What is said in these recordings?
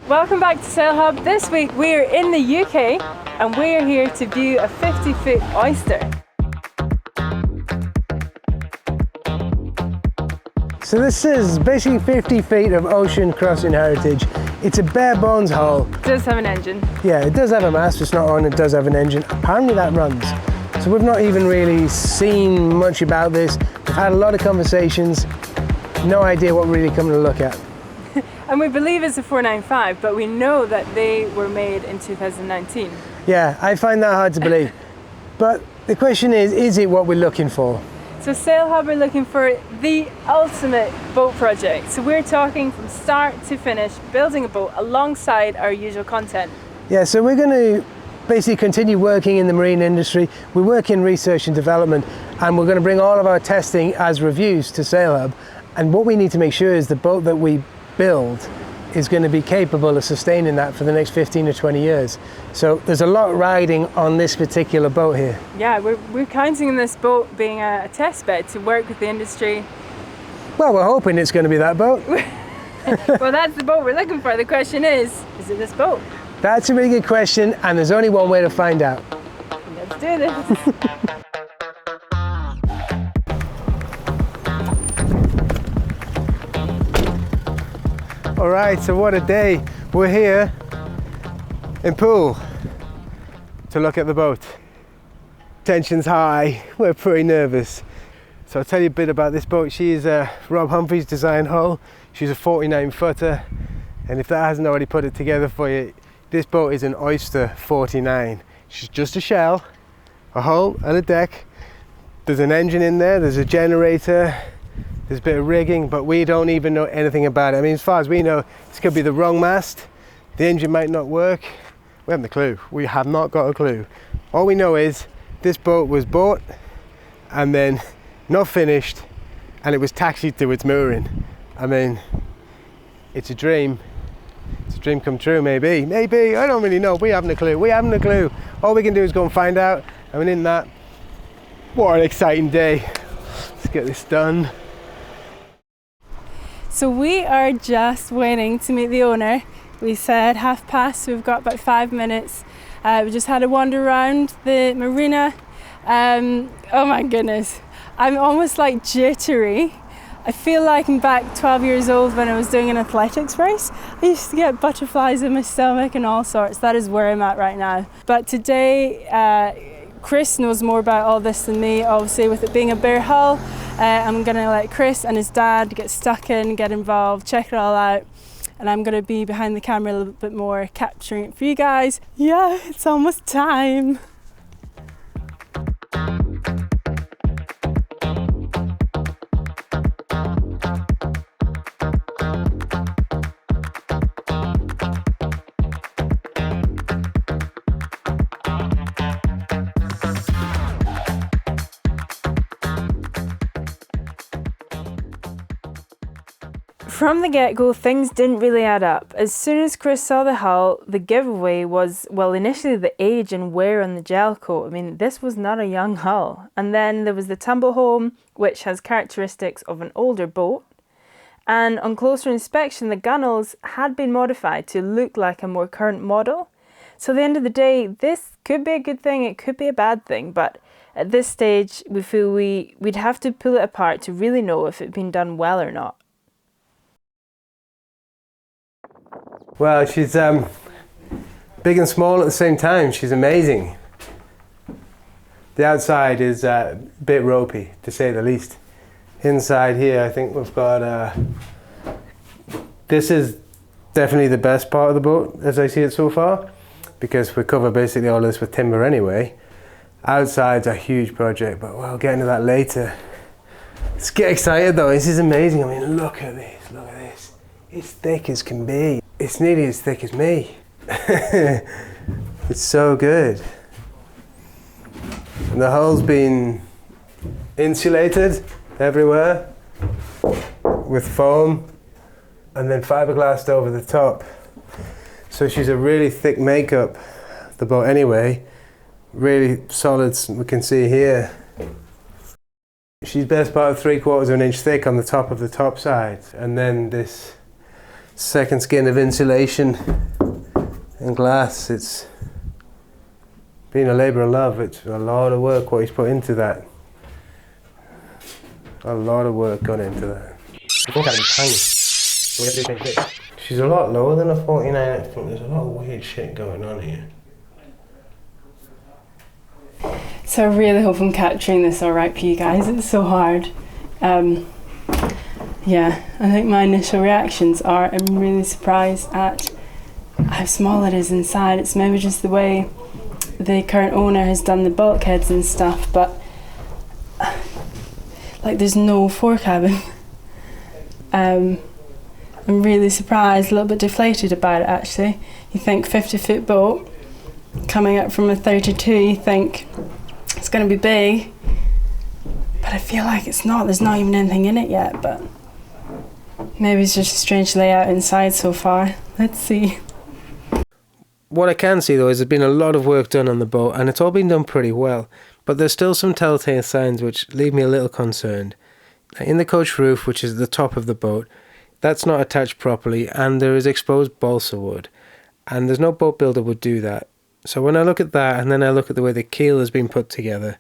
Welcome back to Sail Hub. This week we're in the UK and we're here to view a 50-foot oyster. So this is basically 50 feet of ocean crossing heritage. It's a bare bones hull. It does have an engine. Yeah, it does have a mast, it's not on, it does have an engine. Apparently that runs. So we've not even really seen much about this. We've had a lot of conversations, no idea what we're really coming to look at. And we believe it's a 495, but we know that they were made in 2019. Yeah, I find that hard to believe. But the question is it what we're looking for? So Sail Hub are looking for the ultimate boat project. So we're talking from start to finish, building a boat alongside our usual content. Yeah, so we're going to basically continue working in the marine industry. We work in research and development, and we're going to bring all of our testing as reviews to Sail Hub. And what we need to make sure is the boat that we build is going to be capable of sustaining that for the next 15 or 20 years. So there's a lot riding on this particular boat here. Yeah, we're counting on this boat being a test bed to work with the industry. Well, we're hoping it's going to be that boat. Well, that's the boat we're looking for. The question is it this boat? That's a really good question, and there's only one way to find out. Let's do this. All right, so what a day. We're here in Poole to look at the boat. Tension's high, we're pretty nervous. So I'll tell you a bit about this boat. She's Rob Humphrey's design hull. She's a 49 footer. And if that hasn't already put it together for you, this boat is an Oyster 49. She's just a shell, a hull and a deck. There's an engine in there, there's a generator, there's a bit of rigging, but we don't even know anything about it. I mean, as far as we know, this could be the wrong mast, the engine might not work. We haven't a clue. We have not got a clue. All we know is this boat was bought and then not finished, and it was taxied to its mooring. I mean, it's a dream. It's a dream come true, maybe. Maybe, I don't really know. We haven't a clue. We haven't a clue. All we can do is go and find out. I mean, in that, what an exciting day. Let's get this done. So we are just waiting to meet the owner. We said past, so we've got about 5 minutes. We just had a wander around the marina. Oh my goodness, I'm almost like jittery. I feel like I'm back 12 years old when I was doing an athletics race. I used to get butterflies in my stomach and all sorts. That is where I'm at right now. But today, Chris knows more about all this than me, obviously, with it being a bare hull. I'm going to let Chris and his dad get stuck in, get involved, check it all out. And I'm going to be behind the camera a little bit more, capturing it for you guys. Yeah, it's almost time. From the get-go, things didn't really add up. As soon as Chris saw the hull, the giveaway was, well, initially the age and wear on the gel coat. I mean, this was not a young hull. And then there was the tumble home, which has characteristics of an older boat. And on closer inspection, the gunnels had been modified to look like a more current model. So at the end of the day, this could be a good thing, it could be a bad thing, but at this stage, we feel we'd have to pull it apart to really know if it'd been done well or not. Well, she's big and small at the same time. She's amazing. The outside is a bit ropey, to say the least. Inside here, I think we've got... this is definitely the best part of the boat, as I see it so far, because we cover basically all this with timber anyway. Outside's a huge project, but we'll get into that later. Let's get excited though. This is amazing. I mean, look at this, look at this. It's thick as can be. It's nearly as thick as me. It's so good. And the hull's been insulated everywhere with foam and then fiberglassed over the top. So she's a really thick makeup, the boat anyway. Really solid, we can see here. She's best part of 3/4 of an inch thick on the top side, and then this second skin of insulation and glass. It's been a labour of love. It's a lot of work what he's put into that. A lot of work gone into that. I think that'd be tiny. So we have to do things big. She's a lot lower than a 49. I think there's a lot of weird shit going on here. So I really hope I'm capturing this alright for you guys. It's so hard. Yeah, I think my initial reactions are I'm really surprised at how small it is inside. It's maybe just the way the current owner has done the bulkheads and stuff, but like there's no fore cabin. I'm really surprised, a little bit deflated about it actually. You think 50-foot boat coming up from a 32, you think it's going to be big, but I feel like it's not. There's not even anything in it yet, but maybe it's just a strange layout inside so far. Let's see. What I can see though is there's been a lot of work done on the boat, and it's all been done pretty well, but there's still some telltale signs which leave me a little concerned. In the coach roof, which is the top of the boat, that's not attached properly, and there is exposed balsa wood, and there's no boat builder would do that. So when I look at that and then I look at the way the keel has been put together,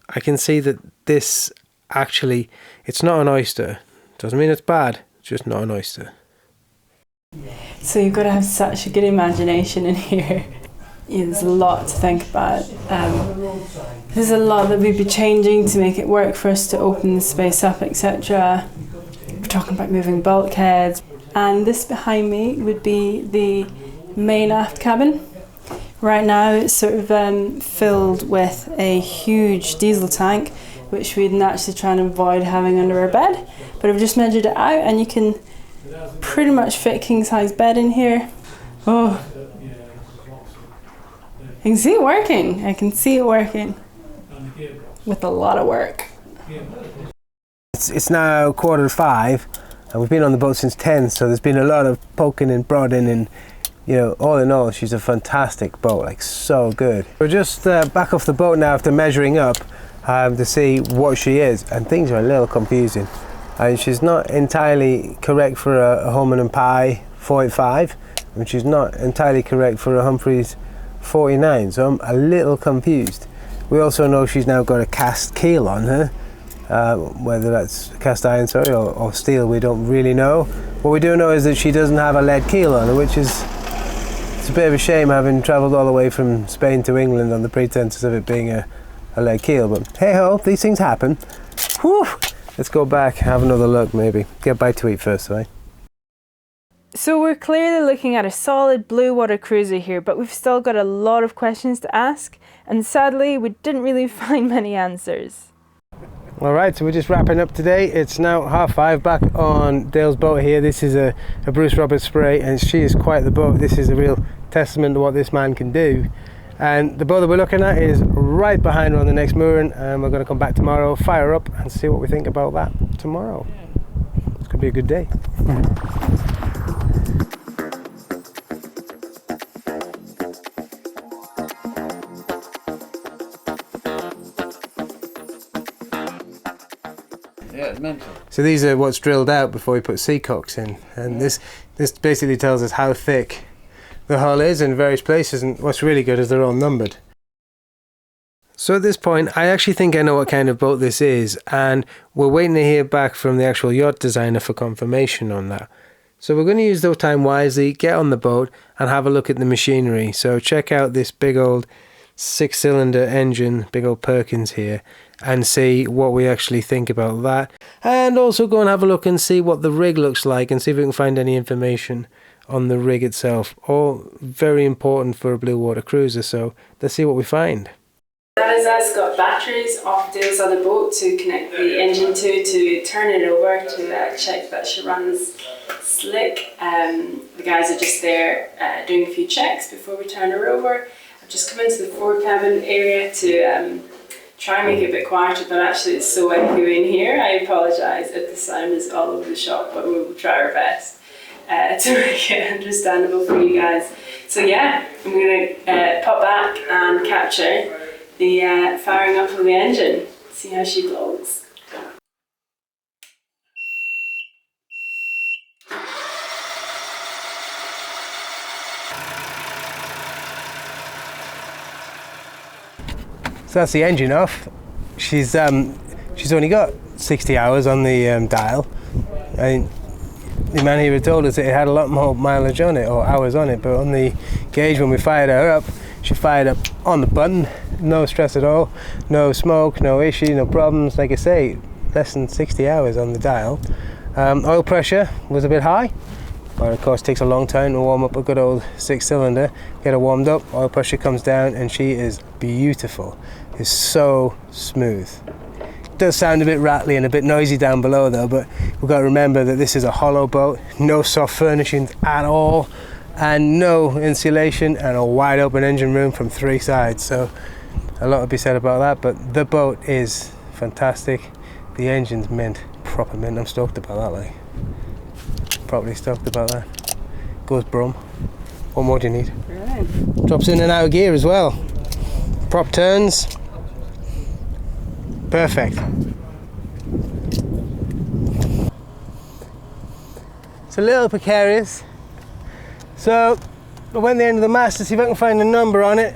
I can see that this actually, it's not an oyster. Doesn't mean it's bad, it's just not an oyster. So you've got to have such a good imagination in here. Yeah, there's a lot to think about. There's a lot that we'd be changing to make it work for us to open the space up, etc. We're talking about moving bulkheads. And this behind me would be the main aft cabin. Right now it's sort of filled with a huge diesel tank, which we'd naturally try and avoid having under our bed. But I've just measured it out and you can pretty much fit a king size bed in here. Oh, I can see it working. I can see it working with a lot of work. It's now 5:15 and we've been on the boat since 10, so there's been a lot of poking and prodding, and you know, all in all, she's a fantastic boat, like so good. We're just back off the boat now after measuring up to see what she is, and things are a little confusing. And she's not entirely correct for a Holman and Pye 45, and she's not entirely correct for a Humphreys 49, so I'm a little confused. We also know she's now got a cast keel on her, whether that's cast iron, sorry, or steel, we don't really know. What we do know is that she doesn't have a lead keel on her, which is, it's a bit of a shame, having travelled all the way from Spain to England on the pretenses of it being a lead keel, but hey ho, these things happen. Whew. Let's go back, have another look maybe. Get a bite to eat first, right? So we're clearly looking at a solid blue water cruiser here, but we've still got a lot of questions to ask, and sadly we didn't really find many answers. Alright, so we're just wrapping up today. It's now 5:30 back on Dale's boat here. This is a Bruce Roberts spray, and she is quite the boat. This is a real testament to what this man can do. And the boat that we're looking at is right behind her on the next mooring, and we're going to come back tomorrow, fire up and see what we think about that tomorrow. It's going to be a good day. Yeah, it's mental. So these are what's drilled out before we put seacocks in, and this basically tells us how thick the hull is in various places, and what's really good is they're all numbered. So at this point I actually think I know what kind of boat this is, and we're waiting to hear back from the actual yacht designer for confirmation on that. So we're going to use the time wisely, get on the boat and have a look at the machinery. So check out this big old 6-cylinder engine, big old Perkins here, and see what we actually think about that, and also go and have a look and see what the rig looks like and see if we can find any information on the rig itself. All very important for a blue water cruiser, so let's see what we find. That is us got batteries off Dale's other boat to connect the engine to turn it over to check that she runs slick. The guys are just there doing a few checks before we turn her over. I've just come into the fore cabin area to try and make it a bit quieter, but actually it's so echoey in here. I apologise if the sound is all over the shop, but we will try our best to make it understandable for you guys. So yeah, I'm going to pop back and capture the firing up of the engine, see how she blows. So that's the engine off. She's only got 60 hours on the dial. And the man here had told us that it had a lot more mileage on it, or hours on it, but on the gauge when we fired her up, she fired up on the button, no stress at all, no smoke, no issue, no problems. Like I say, less than 60 hours on the dial. Oil pressure was a bit high, but of course it takes a long time to warm up a good old 6-cylinder. Get her warmed up, oil pressure comes down, and she is beautiful. It's so smooth. It does sound a bit rattly and a bit noisy down below though, but we've got to remember that this is a hollow boat, no soft furnishings at all, and no insulation, and a wide open engine room from 3 sides. So a lot to be said about that, but the boat is fantastic. The engine's mint, proper mint. I'm stoked about that, like. Properly stoked about that. Goes brum. What more do you need? Right. Drops in and out of gear as well. Prop turns. Perfect. It's a little precarious. So I went the end of the mast to see if I can find a number on it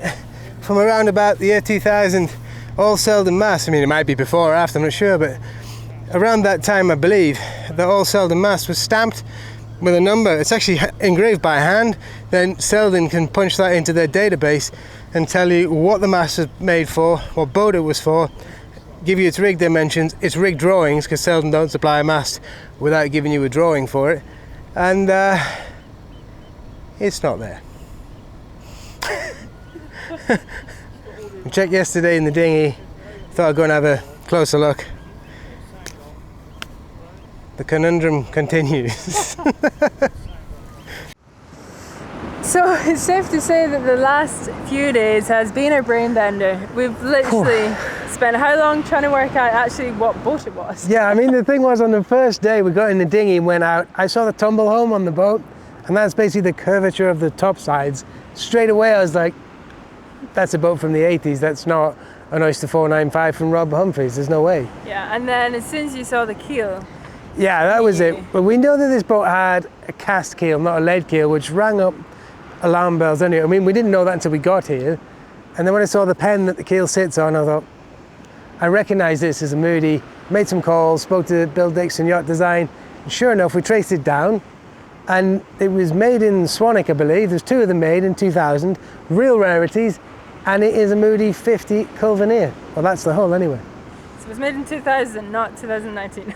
from around about the year 2000. All Selden mast. I mean, it might be before or after, I'm not sure, but around that time I believe the All Selden mast was stamped with a number. It's actually engraved by hand. Then Selden can punch that into their database and tell you what the mast was made for, what boat it was for, give you its rig dimensions, its rig drawings, because Selden don't supply a mast without giving you a drawing for it, and it's not there. I checked yesterday in the dinghy, thought I'd go and have a closer look. The conundrum continues. So it's safe to say that the last few days has been a brain bender. We've literally spent how long trying to work out actually what boat it was? Yeah, I mean, the thing was, on the first day we got in the dinghy and went out, I saw the tumble home on the boat, and that's basically the curvature of the top sides. Straight away I was like, that's a boat from the 80s, that's not an Oyster 495 from Rob Humphreys, there's no way. Yeah, and then as soon as you saw the keel. Yeah, that was it. But we know that this boat had a cast keel, not a lead keel, which rang up alarm bells anyway. I mean, we didn't know that until we got here. And then when I saw the pen that the keel sits on, I thought, I recognise this as a Moody. Made some calls, spoke to Bill Dixon Yacht Design. And sure enough, we traced it down. And it was made in Swanwick, I believe. There's 2 of them made in 2000, real rarities. And it is a Moody 50 Culveneer. Well, that's the hull anyway. So it was made in 2000, not 2019.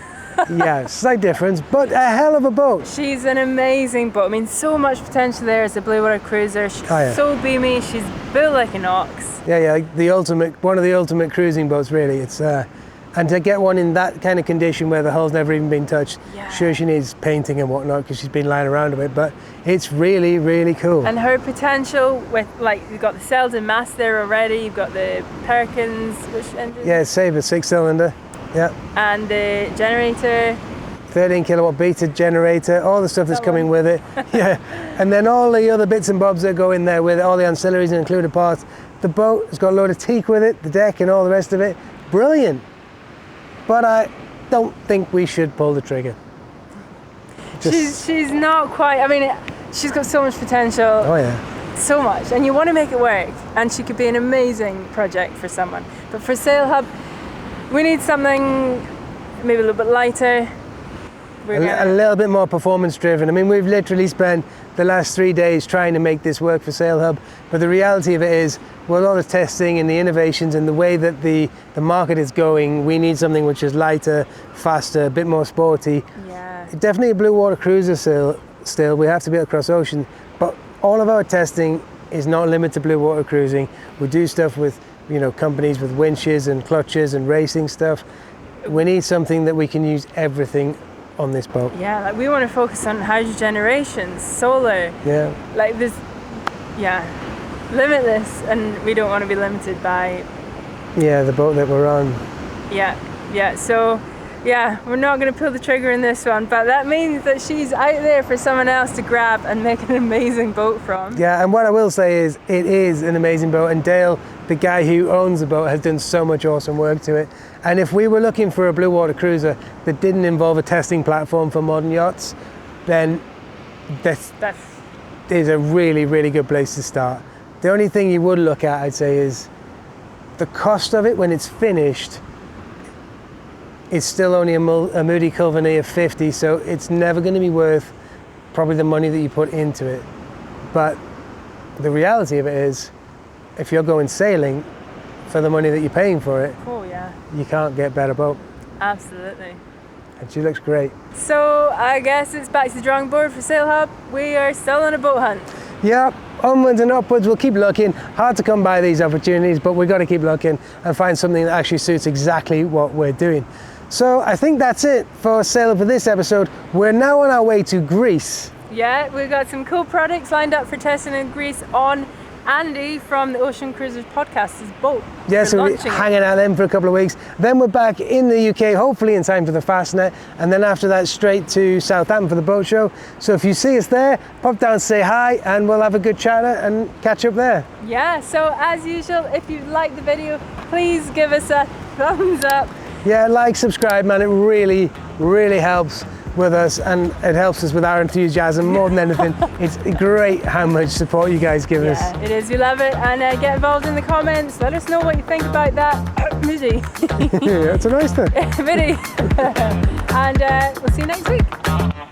Yeah, slight difference, but a hell of a boat. She's an amazing boat. I mean, so much potential there as a blue water cruiser. She's so beamy. She's built like an ox. Yeah, like the ultimate, one of the ultimate cruising boats, really. It's and to get one in that kind of condition where the hull's never even been touched. Yeah. Sure, she needs painting and whatnot because she's been lying around a bit, but it's really, really cool. And her potential with, like, you've got the Selden mast there already. You've got the Perkins, which engine? Yeah, Sabre 6-cylinder. Yeah. And the generator. 13 kilowatt beta generator, all the stuff that's coming with it. Yeah. And then all the other bits and bobs that go in there with it, all the ancillaries and included parts. The boat has got a load of teak with it, the deck and all the rest of it. Brilliant. But I don't think we should pull the trigger. She's not quite, I mean, she's got so much potential. Oh yeah. So much. And you want to make it work. And she could be an amazing project for someone. But for Sail Hub, we need something maybe a little bit lighter. A little bit more performance driven. I mean, we've literally spent the last 3 days trying to make this work for Sail Hub, but the reality of it is, with all the testing and the innovations and the way that the market is going, we need something which is lighter, faster, a bit more sporty. Yeah. Definitely a blue water cruiser still. We have to be able to cross ocean, but all of our testing is not limited to blue water cruising. We do stuff with, you know, companies with winches and clutches and racing stuff. We need something that we can use everything on this boat. Yeah, like we want to focus on hydrogen generation, solar. Yeah. Like this, yeah, limitless, and we don't want to be limited by. Yeah, the boat that we're on. Yeah. So, yeah, we're not going to pull the trigger in this one, but that means that she's out there for someone else to grab and make an amazing boat from. Yeah, and what I will say is, it is an amazing boat, and Dale, the guy who owns the boat, has done so much awesome work to it. And if we were looking for a blue water cruiser that didn't involve a testing platform for modern yachts, then this is a really, really good place to start. The only thing you would look at, I'd say, is the cost of it when it's finished is still only a Moody Culvené of 50, so it's never going to be worth probably the money that you put into it. But the reality of it is, if you're going sailing for the money that you're paying for it, oh yeah, you can't get a better boat. Absolutely. And she looks great. So I guess it's back to the drawing board for Sail Hub. We are still on a boat hunt. Yeah, onwards and upwards. We'll keep looking. Hard to come by these opportunities, but we've got to keep looking and find something that actually suits exactly what we're doing. So I think that's it for Sail Hub for this episode. We're now on our way to Greece. Yeah, we've got some cool products lined up for testing in Greece on Andy from the Ocean Cruisers podcast's boat. Yeah, so we're hanging out then for a couple of weeks. Then we're back in the UK, hopefully in time for the Fastnet. And then after that, straight to Southampton for the boat show. So if you see us there, pop down, say hi, and we'll have a good chat and catch up there. Yeah, so as usual, if you like the video, please give us a thumbs up. Yeah, like, subscribe, man. It really, really helps with us, and it helps us with our enthusiasm more than anything. It's great how much support you guys give us. Yeah, it is. We love it. And get involved in the comments. Let us know what you think about that. Moody. Yeah, it's a nice thing. Moody. And we'll see you next week.